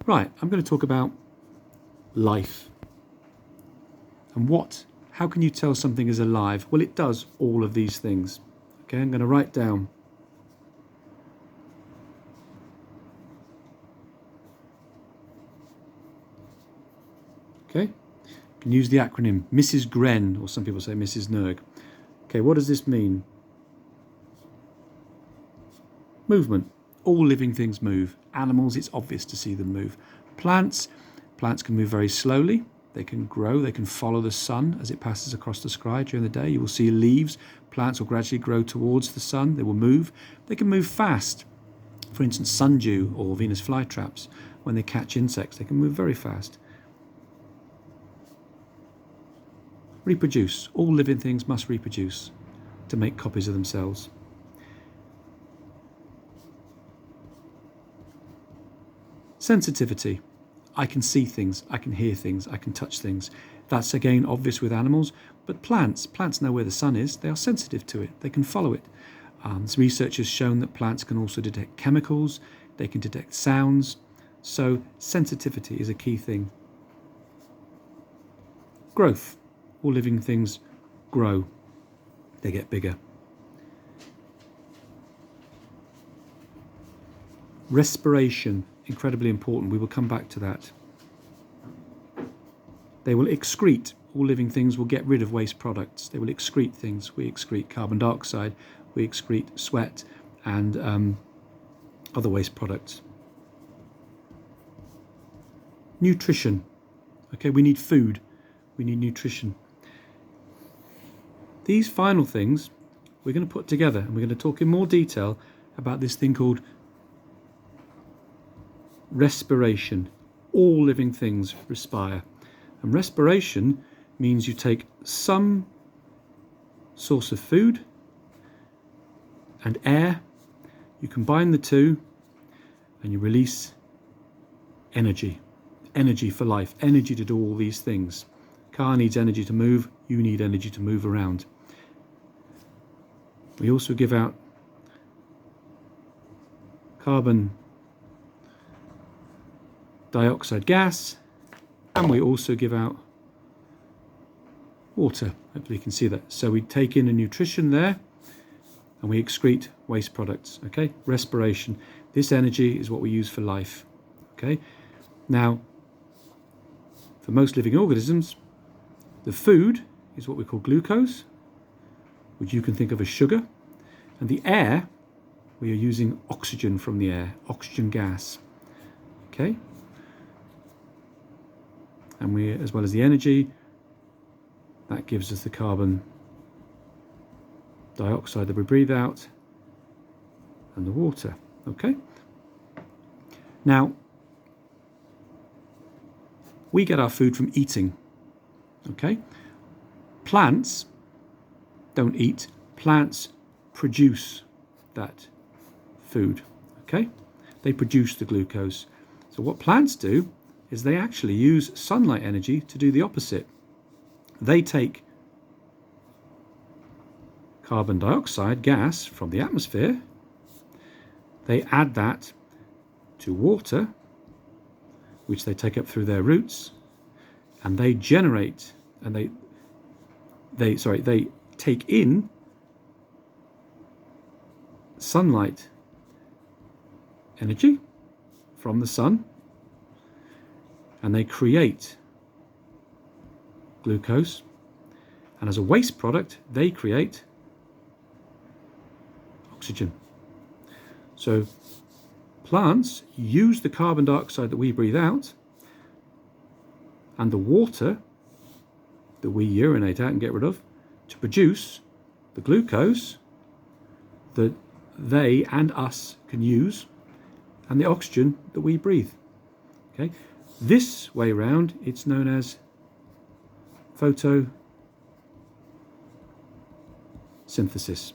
Right, I'm going to talk about life. And how can you tell something is alive? Well, it does all of these things. Okay, I'm going to write down okay, you can use the acronym Mrs. GREN, or some people say Mrs. NERG. Okay, what does this mean? Movement. All living things move. Animals, it's obvious to see them move. Plants can move very slowly. They can grow, they can follow the sun as it passes across the sky during the day. You will see leaves. Plants will gradually grow towards the sun. They will move. They can move fast. For instance, sundew or Venus flytraps, when they catch insects, they can move very fast. Reproduce. All living things must reproduce to make copies of themselves. Sensitivity. I can see things, I can hear things, I can touch things. That's again obvious with animals, but plants know where the sun is. They are sensitive to it. They can follow it. Research has shown that plants can also detect chemicals. They can detect sounds. So sensitivity is a key thing. Growth. All living things grow. They get bigger. Respiration. Incredibly important. We will come back to that. They will excrete. All living things will get rid of waste products. They will excrete things. We excrete carbon dioxide. We excrete sweat and other waste products. Nutrition. Okay, we need food. We need nutrition. These final things we're going to put together, and we're going to talk in more detail about this thing called respiration. All living things respire. And respiration means you take some source of food and air, you combine the two, and you release energy. Energy for life, energy to do all these things. Car needs energy to move, you need energy to move around. We also give out carbon dioxide gas, and we also give out water. Hopefully you can see that. So we take in a nutrition there and we excrete waste products. Okay, respiration. This energy is what we use for life. Okay, now for most living organisms, the food is what we call glucose, which you can think of as sugar, and the air, we are using oxygen from the air, oxygen gas. Okay, and we, as well as the energy, that gives us the carbon dioxide that we breathe out and the water. Okay, now we get our food from eating. Okay, plants don't eat, plants produce that food. Okay, they produce the glucose. So what plants do is they actually use sunlight energy to do the opposite. They take carbon dioxide gas from the atmosphere, they add that to water, which they take up through their roots, and they generate, and they take in sunlight energy from the sun, and they create glucose, and as a waste product they create oxygen. So plants use the carbon dioxide that we breathe out and the water that we urinate out and get rid of to produce the glucose that they and us can use, and the oxygen that we breathe. Okay, this way round it's known as photosynthesis.